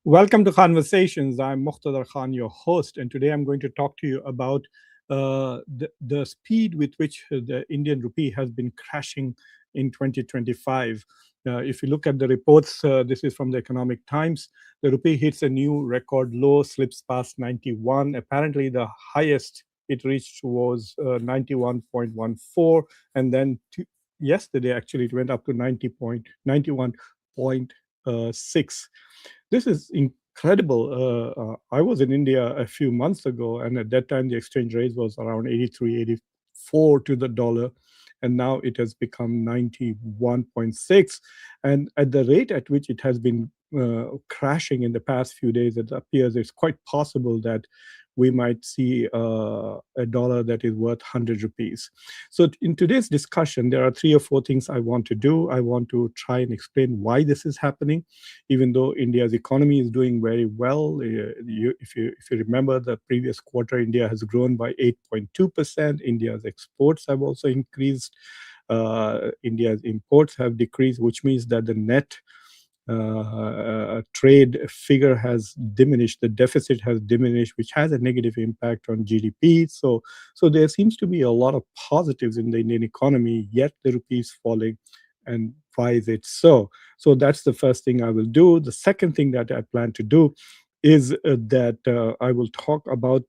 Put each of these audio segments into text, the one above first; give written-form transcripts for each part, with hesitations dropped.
Welcome to Conversations. I'm Muqtadar Khan, your host, and today I'm going to talk to you about the speed with which the Indian rupee has been crashing in 2025. If you look at the reports, this is from the Economic Times. The rupee hits a new record low, slips past 91. Apparently, the highest it reached was 91.14, and then yesterday, actually, it went up to 91.6. This is incredible. I was in India a few months ago, and at that time the exchange rate was around 83, 84 to the dollar, and now it has become 91.6. And at the rate at which it has been crashing in the past few days, it appears it's quite possible that we might see a dollar that is worth 100 rupees. So, in today's discussion, there are three or four things I want to do. I want to try and explain why this is happening, even though India's economy is doing very well. If you remember the previous quarter, India has grown by 8.2%. India's exports have also increased. India's imports have decreased, which means that the net trade figure has diminished, the deficit has diminished, which has a negative impact on GDP. So there seems to be a lot of positives in the Indian economy, yet the rupee is falling. And why is it so? So that's the first thing I will do. The second thing that I plan to do is that I will talk about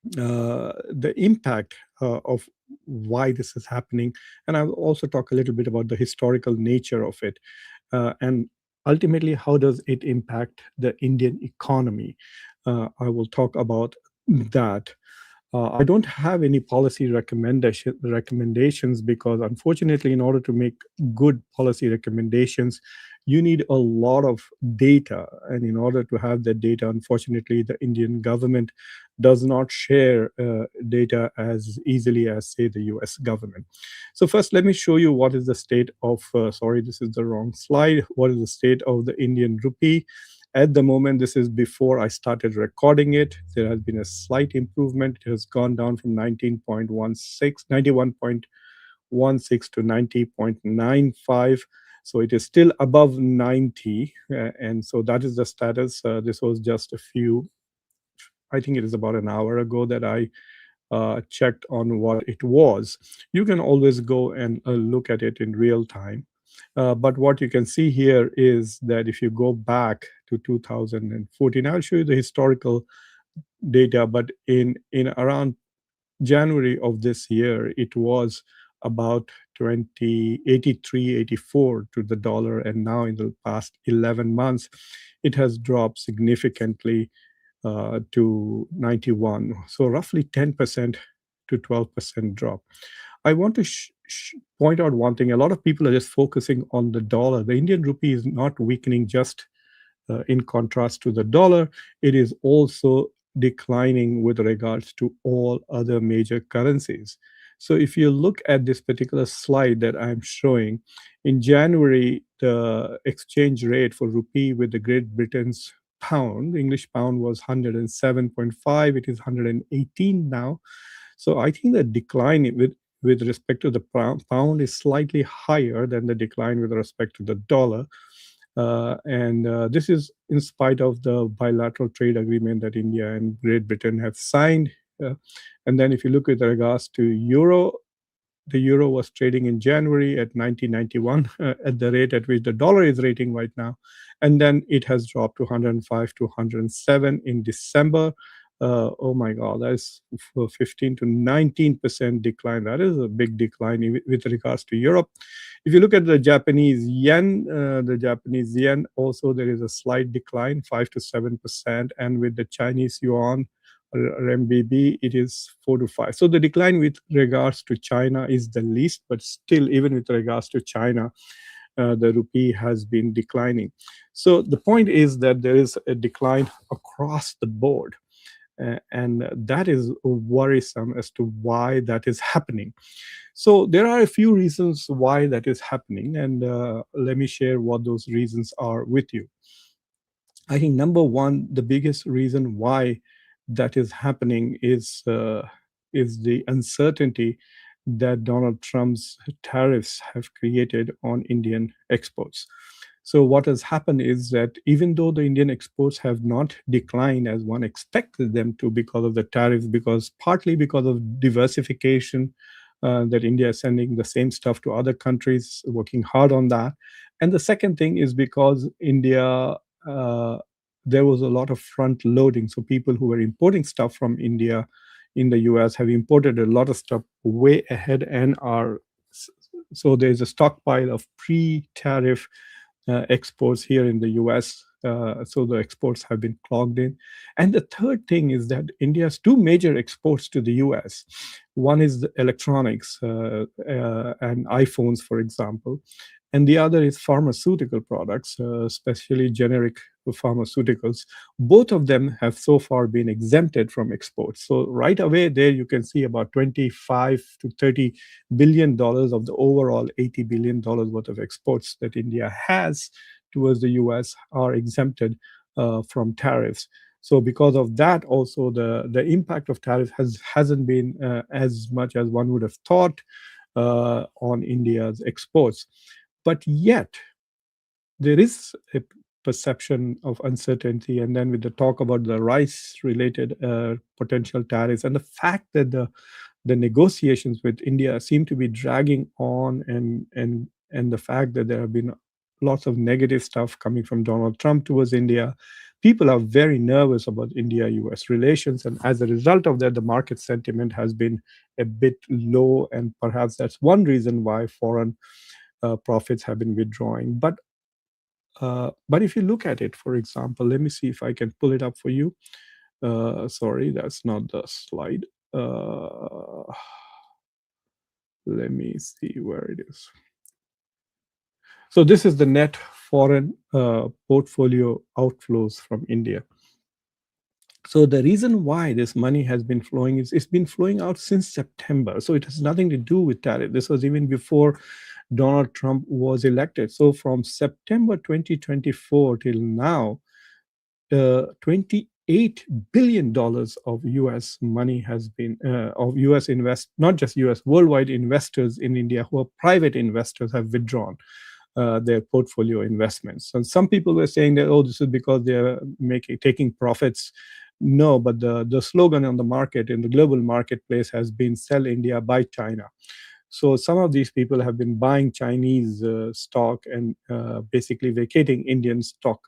the impact of why this is happening, and I will also talk a little bit about the historical nature of it, and ultimately how does it impact the Indian economy. I will talk about that. I don't have any policy recommendations because, unfortunately, in order to make good policy recommendations, you need a lot of data. And in order to have that data, unfortunately, the Indian government does not share data as easily as, say, the US government. So, first, let me show you what is the state of, sorry, this is the wrong slide. What is the state of the Indian rupee? At the moment, this is before I started recording it. There has been a slight improvement. It has gone down from 91.16 to 90.95. So it is still above 90. And so that is the status. This was just I think it is about an hour ago that I checked on what it was. You can always go and look at it in real time. But what you can see here is that if you go back to 2014, I'll show you the historical data, but in around January of this year, it was about 83, 84 to the dollar, and now in the past 11 months, it has dropped significantly to 91. So roughly 10% to 12% drop. I want to point out one thing. A lot of people are just focusing on the dollar. The Indian rupee is not weakening just in contrast to the dollar. It is also declining with regards to all other major currencies. So if you look at this particular slide that I'm showing, in January, the exchange rate for rupee with the Great Britain's pound, the English pound, was 107.5. It is 118 now. So I think the decline with respect to the pound is slightly higher than the decline with respect to the dollar. And this is in spite of the bilateral trade agreement that India and Great Britain have signed. And then if you look with regards to euro, the euro was trading in January at 1991 at the rate at which the dollar is rating right now. And then it has dropped to 105 to 107 in December. Oh my God, that's 15 to 19% decline. That is a big decline with regards to Europe. If you look at the Japanese yen also, there is a slight decline, 5 to 7%. And with the Chinese yuan, RMB, it is 4 to 5. So the decline with regards to China is the least, but still, even with regards to China, the rupee has been declining. So the point is that there is a decline across the board. And that is worrisome as to why that is happening. So there are a few reasons why that is happening, and let me share what those reasons are with you. I think number one, the biggest reason why that is happening is the uncertainty that Donald Trump's tariffs have created on Indian exports. So what has happened is that even though the Indian exports have not declined as one expected them to because of the tariffs, because partly because of diversification, that India is sending the same stuff to other countries, working hard on that. And the second thing is because India, there was a lot of front loading. So people who were importing stuff from India in the US have imported a lot of stuff way ahead and are, so there's a stockpile of pre-tariff exports here in the US. So the exports have been clogged in. And the third thing is that India has two major exports to the US. One is the electronics and iPhones, for example, and the other is pharmaceutical products, especially generic pharmaceuticals. Both of them have so far been exempted from exports. So right away there you can see about 25 to 30 billion dollars of the overall 80 billion dollars worth of exports that India has towards the US are exempted from tariffs. So because of that, also the impact of tariff hasn't been as much as one would have thought on India's exports. But yet, there is a perception of uncertainty. And then with the talk about the rice related potential tariffs and the fact that the negotiations with India seem to be dragging on, and the fact that there have been lots of negative stuff coming from Donald Trump towards India, people are very nervous about India-US relations, and as a result of that, the market sentiment has been a bit low, and perhaps that's one reason why foreign profits have been withdrawing. But if you look at it, for example, let me see if I can pull it up for you. Sorry, that's not the slide. Let me see where it is. So this is the net foreign portfolio outflows from India. So the reason why this money has been flowing is it's been flowing out since September. So it has nothing to do with tariff. This was even before Donald Trump was elected. So from September 2024 till now, $28 billion of US money has been, of US not just US, worldwide investors in India who are private investors have withdrawn their portfolio investments. And some people were saying that, oh, this is because they're taking profits. No, but the slogan on the market, in the global marketplace, has been sell India, buy China. So some of these people have been buying Chinese stock and basically vacating Indian stock.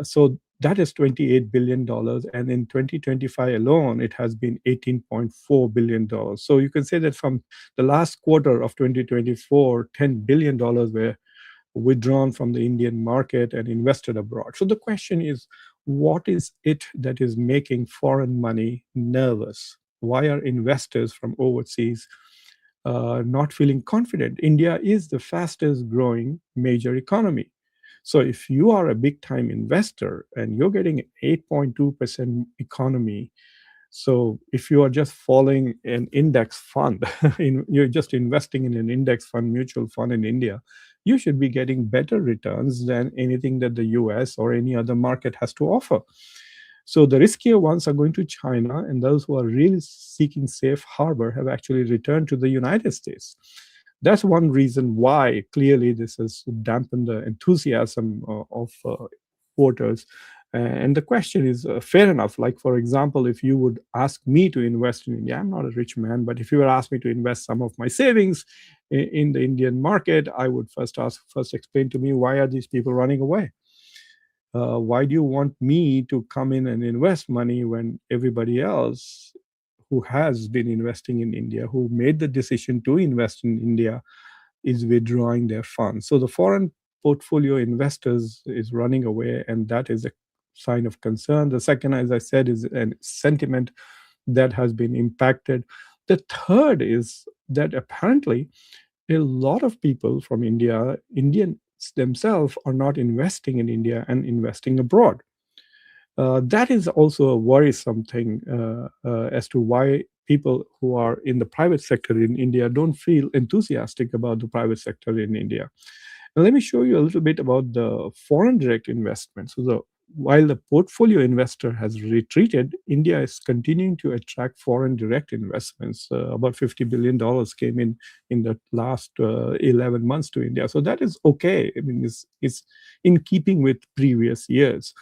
So that is $28 billion. And in 2025 alone, it has been $18.4 billion. So you can say that from the last quarter of 2024, $10 billion were withdrawn from the Indian market and invested abroad. So the question is, what is it that is making foreign money nervous? Why are investors from overseas not feeling confident? India is the fastest growing major economy. So if you are a big time investor and you're getting 8.2% economy, so if you are just following an index fund, you're just investing in an index fund, mutual fund in India, you should be getting better returns than anything that the US or any other market has to offer. So the riskier ones are going to China, and those who are really seeking safe harbor have actually returned to the United States. That's one reason why clearly this has dampened the enthusiasm of voters. And the question is fair enough. Like, for example, if you would ask me to invest in India, I'm not a rich man, but if you were asked me to invest some of my savings in the Indian market, I would first explain to me, why are these people running away? Why do you want me to come in and invest money when everybody else who has been investing in India, who made the decision to invest in India, is withdrawing their funds? So the foreign portfolio investors is running away, and that is a sign of concern. The second, as I said, is a sentiment that has been impacted. The third is that apparently a lot of people from India, Indians themselves, are not investing in India and investing abroad. That is also a worrisome thing as to why people who are in the private sector in India don't feel enthusiastic about the private sector in India. And let me show you a little bit about the foreign direct investment. So while the portfolio investor has retreated, India is continuing to attract foreign direct investments. About $50 billion came in the last 11 months to India. So that is okay. I mean, it's in keeping with previous years.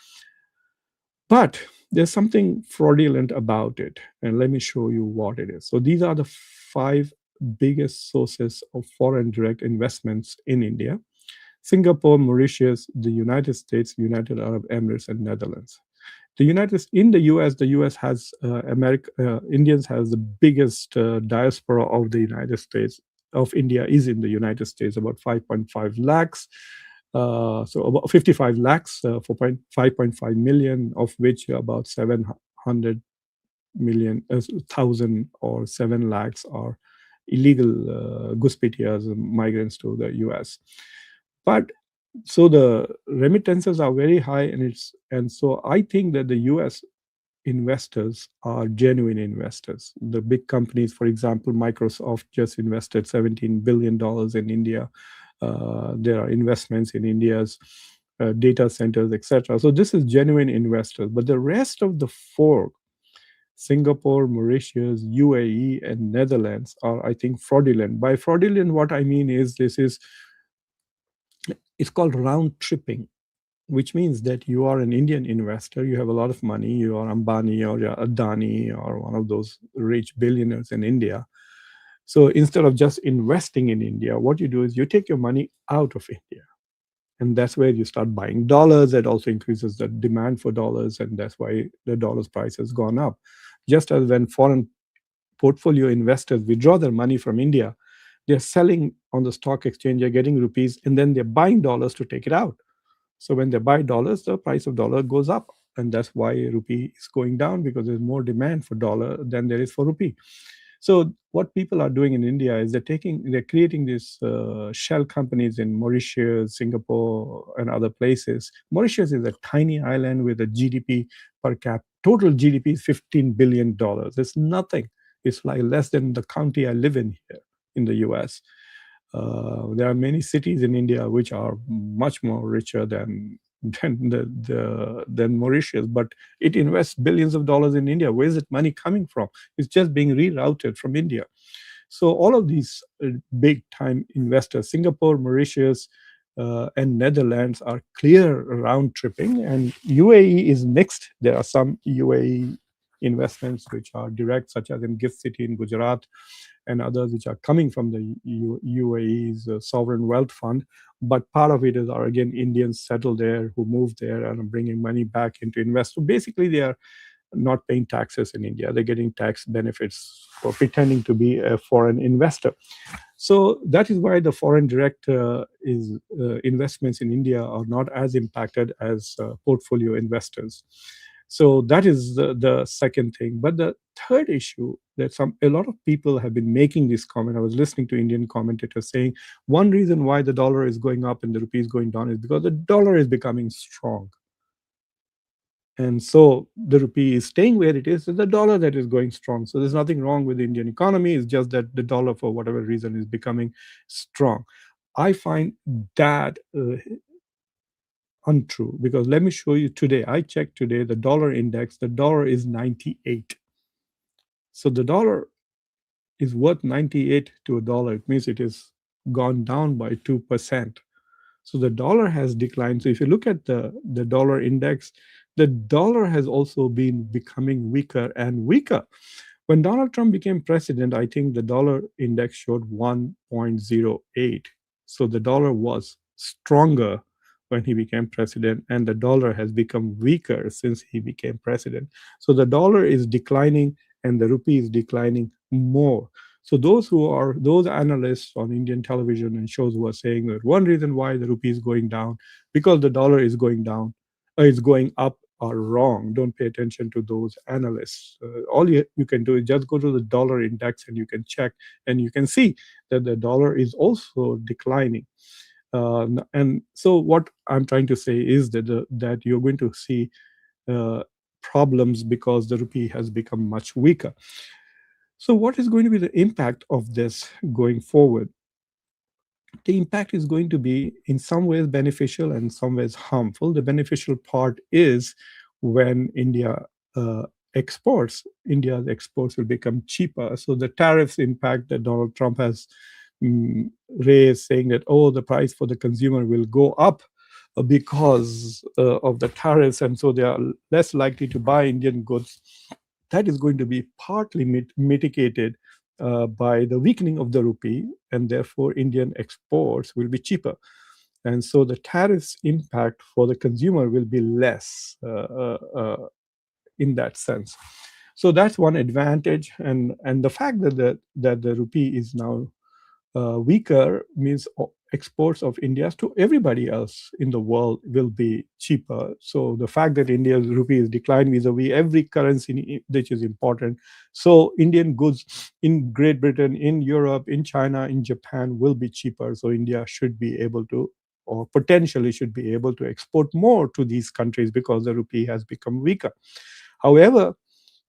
But there's something fraudulent about it. And let me show you what it is. So these are the five biggest sources of foreign direct investments in India: Singapore, Mauritius, the United States, United Arab Emirates, and Netherlands. In the US, the US has Indians has the biggest diaspora of the United States. Of India is in the United States, about 5.5 lakhs. So about 55 lakhs for 5.5 million, of which about 700 million, 1,000 or 7 lakhs are illegal Guspitias, migrants to the US. But so the remittances are very high, and so I think that the US investors are genuine investors. The big companies, for example, Microsoft just invested $17 billion in India. There are investments in India's data centers, etc. So this is genuine investors. But the rest of the four, Singapore, Mauritius, UAE, and Netherlands, are, I think, fraudulent. By fraudulent, what I mean is it's called round tripping, which means that you are an Indian investor, you have a lot of money, you are Ambani or you're Adani or one of those rich billionaires in India. So instead of just investing in India, what you do is you take your money out of India. And that's where you start buying dollars. That also increases the demand for dollars. And that's why the dollar's price has gone up. Just as when foreign portfolio investors withdraw their money from India, they're selling on the stock exchange, they're getting rupees, and then they're buying dollars to take it out. So when they buy dollars, the price of dollar goes up. And that's why rupee is going down, because there's more demand for dollar than there is for rupee. So what people are doing in India is they're creating these shell companies in Mauritius, Singapore, and other places. Mauritius is a tiny island with a GDP per cap. Total GDP is $15 billion. It's nothing. It's like less than the county I live in here in the US. There are many cities in India which are much more richer than Mauritius, but it invests billions of dollars in India. Where is that money coming from? It's just being rerouted from India. So all of these big time investors, Singapore, Mauritius, and Netherlands, are clear round tripping, and UAE is mixed. There are some UAE investments which are direct, such as in Gift City in Gujarat, and others which are coming from the UAE's sovereign wealth fund. But part of it are again Indians settled there who moved there and are bringing money back into invest. So basically, they are not paying taxes in India. They're getting tax benefits for pretending to be a foreign investor. So that is why the foreign direct investments in India are not as impacted as portfolio investors. So that is the second thing. But the third issue that a lot of people have been making this comment. I was listening to Indian commentators saying one reason why the dollar is going up and the rupee is going down is because the dollar is becoming strong. And so the rupee is staying where it is. It's the dollar that is going strong. So there's nothing wrong with the Indian economy. It's just that the dollar, for whatever reason, is becoming strong. I find that untrue, because let me show you today. I checked today the dollar index. The dollar is 98. So the dollar is worth 98 to a dollar. It means it has gone down by 2%. So the dollar has declined. So if you look at the dollar index, the dollar has also been becoming weaker and weaker. When Donald Trump became president, I think the dollar index showed 1.08. So the dollar was stronger when he became president, and the dollar has become weaker since he became president. So the dollar is declining and the rupee is declining more. So those analysts on Indian television and shows who are saying that one reason why the rupee is going down because the dollar is going down, is going up, are wrong. Don't pay attention to those analysts. All you can do is just go to the dollar index and you can check, and you can see that the dollar is also declining. And so what I'm trying to say is that you're going to see uh, problems because the rupee has become much weaker. So what is going to be the impact of this going forward? the impact is going to be in some ways beneficial and some ways harmful. The beneficial part is when uh, India's exports will become cheaper. So the tariffs impact that Donald Trump has raised, saying that, oh, the price for the consumer will go up because of the tariffs, and so they are less likely to buy Indian goods. That is going to be partly mitigated by the weakening of the rupee, and therefore Indian exports will be cheaper. And so the tariffs impact for the consumer will be less in that sense. So that's one advantage, and the fact that the rupee is now weaker means exports of India to everybody else in the world will be cheaper. So the fact that India's rupee is declined vis-a-vis every currency which is important. So Indian goods in Great Britain, in Europe, in China, in Japan will be cheaper. So India should be able to, or potentially should be able to, export more to these countries because the rupee has become weaker. However,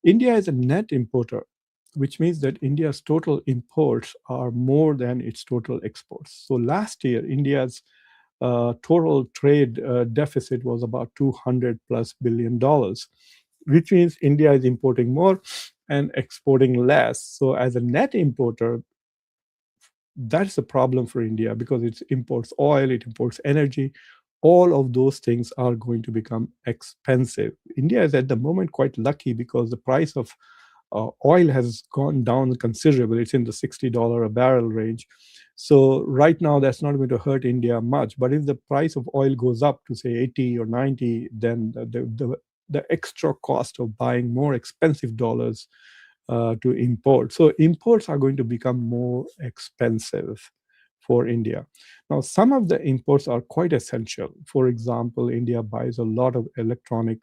India is a net importer, which means that India's total imports are more than its total exports. So last year, India's total trade deficit was about 200 plus $billion, which means India is importing more and exporting less. So as a net importer, that's a problem for India because it imports oil, it imports energy. All of those things are going to become expensive. India is at the moment quite lucky because the price of oil has gone down considerably. It's in the $60 a barrel range. So right now, that's not going to hurt India much. But if the price of oil goes up to say 80 or 90, then the extra cost of buying more expensive dollars to import. So imports are going to become more expensive for India. Now, some of the imports are quite essential. For example, India buys a lot of electronic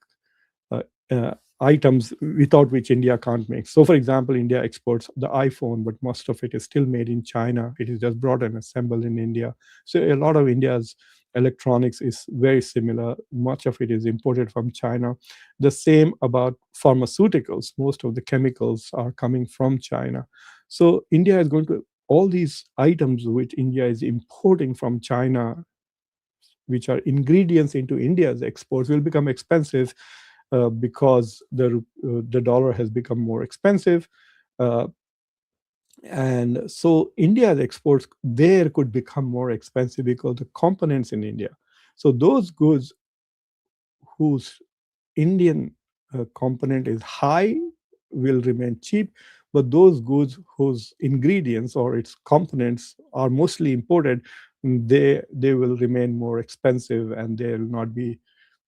uh, uh, items without which India can't make. So, for example, India exports the iPhone, but most of it is still made in China. It is just brought and assembled in India. So, a lot of India's electronics is very similar. Much of it is imported from China. The same about pharmaceuticals. Most of the chemicals are coming from China. So, India is going to, all these items which India is importing from China, which are ingredients into India's exports, will become expensive because the dollar has become more expensive. Uh, and so India's exports there could become more expensive because the components in India. So those goods whose Indian component is high will remain cheap, but those goods whose ingredients or its components are mostly imported, they will remain more expensive, and they will not be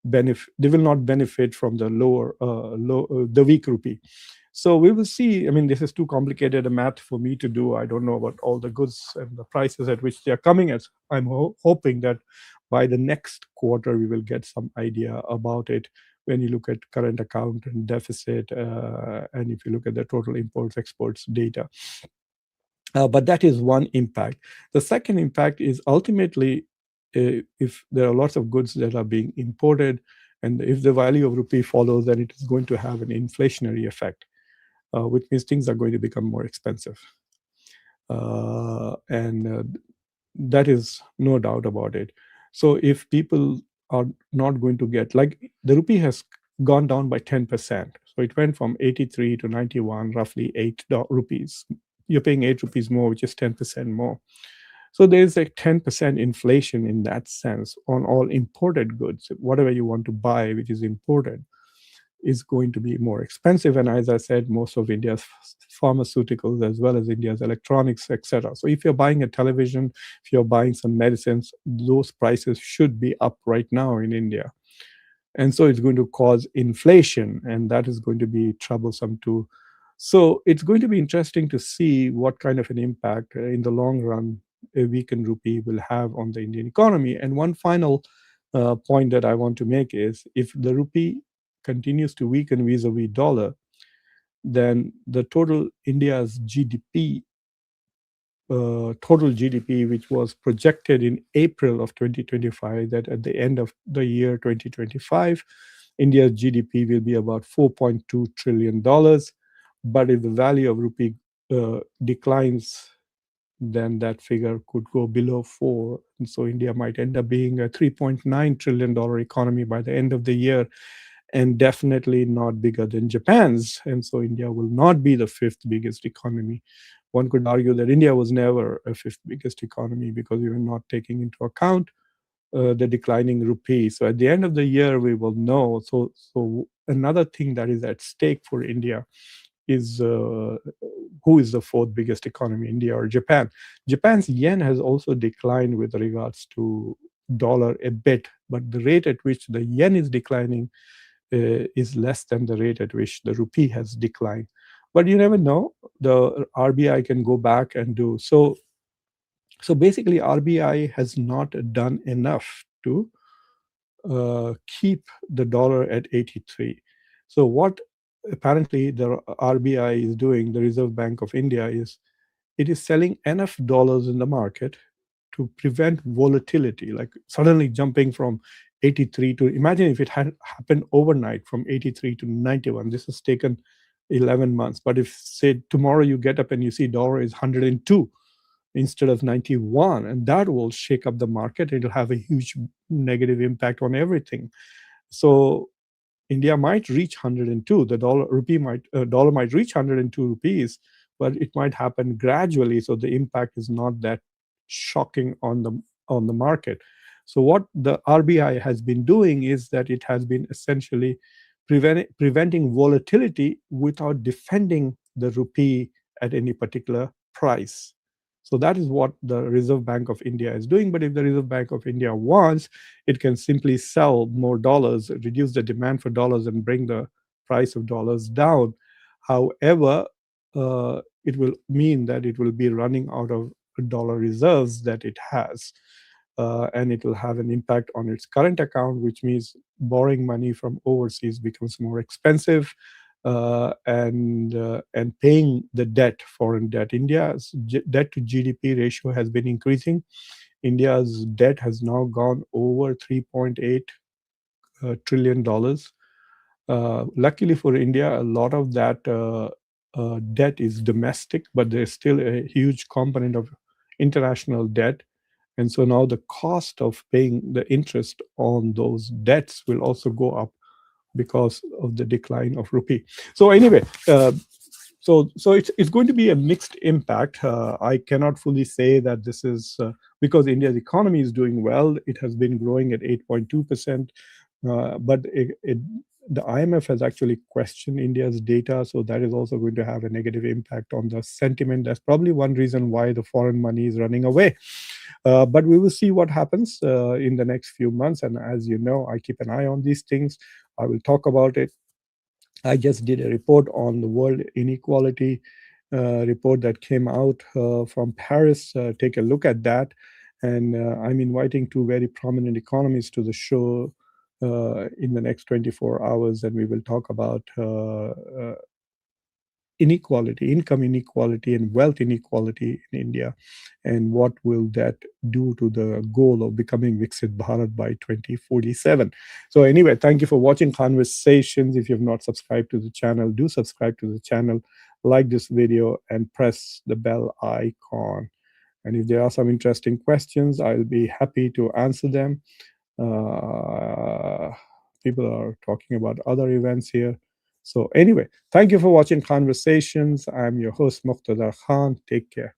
they will not benefit from the the weak rupee. So we will see. I mean, this is too complicated a math for me to do. I don't know about all the goods and the prices at which they are coming at. I'm hoping that by the next quarter we will get some idea about it when you look at current account and deficit, and if you look at the total imports exports data. But that is one impact. The second impact is ultimately, if there are lots of goods that are being imported, and if the value of rupee follows, then it is going to have an inflationary effect, which means things are going to become more expensive. And that is no doubt about it. So if people are not going to get, like, the rupee has gone down by 10%. So it went from 83 to 91, roughly ₹8. You're paying ₹8 more, which is 10% more. So there's a 10% inflation in that sense on all imported goods. Whatever you want to buy, which is imported, is going to be more expensive. And as I said, most of India's pharmaceuticals, as well as India's electronics, etc. So if you're buying a television, if you're buying some medicines, those prices should be up right now in India. And so it's going to cause inflation, and that is going to be troublesome too. So it's going to be interesting to see what kind of an impact in the long run a weakened rupee will have on the Indian economy. And one final point that I want to make is, if the rupee continues to weaken vis-a-vis dollar, then the total India's GDP, total GDP, which was projected in April of 2025, that at the end of the year 2025, India's GDP will be about $4.2 trillion. But if the value of rupee declines then that figure could go below 4. And so India might end up being a $3.9 trillion economy by the end of the year, and definitely not bigger than Japan's. And so India will not be the fifth biggest economy. One could argue that India was never a fifth biggest economy because we were not taking into account the declining rupee. So at the end of the year, we will know. So another thing that is at stake for India is who is the fourth biggest economy, India or Japan. Japan's yen has also declined with regards to dollar a bit, but the rate at which the yen is declining is less than the rate at which the rupee has declined. But you never know. The RBI can go back and do so. So basically, RBI has not done enough to keep the dollar at 83. So what apparently the RBI is doing, the Reserve Bank of India, is it is selling enough dollars in the market to prevent volatility, like suddenly jumping from 83 to, imagine if it had happened overnight from 83 to 91. This has taken 11 months. But if, say, tomorrow you get up and you see dollar is 102 instead of 91, and that will shake up the market. It'll have a huge negative impact on everything. So India might reach 102. The dollar might reach 102 rupees, but it might happen gradually. So the impact is not that shocking on the market. So what the RBI has been doing is that it has been essentially preventing volatility without defending the rupee at any particular price. So that is what the Reserve Bank of India is doing. But if the Reserve Bank of India wants, it can simply sell more dollars, reduce the demand for dollars, and bring the price of dollars down. However, it will mean that it will be running out of dollar reserves that it has. And it will have an impact on its current account, which means borrowing money from overseas becomes more expensive, and paying the debt, foreign debt. India's debt to GDP ratio has been increasing. India's debt has now gone over $3.8 trillion dollars. Luckily for India, a lot of that debt is domestic, but there's still a huge component of international debt. And so now the cost of paying the interest on those debts will also go up because of the decline of rupee. So anyway, so it's going to be a mixed impact. I cannot fully say that this is because India's economy is doing well. It has been growing at 8.2%, but the IMF has actually questioned India's data, so that is also going to have a negative impact on the sentiment. That's probably one reason why the foreign money is running away. But we will see what happens in the next few months. And as you know, I keep an eye on these things. I will talk about it. I just did a report on the world inequality report that came out from Paris. Take a look at that. And I'm inviting two very prominent economists to the show in the next 24 hours, and we will talk about inequality, income inequality, and wealth inequality in India, and what will that do to the goal of becoming Viksit Bharat by 2047. So anyway, thank you for watching Conversations. If you have not subscribed to the channel, do subscribe to the channel, like this video, and press the bell icon. And if there are some interesting questions, I'll be happy to answer them. Uh, People are talking about other events here. So anyway, thank you for watching Conversations. I'm your host, Muqtada Khan. Take care.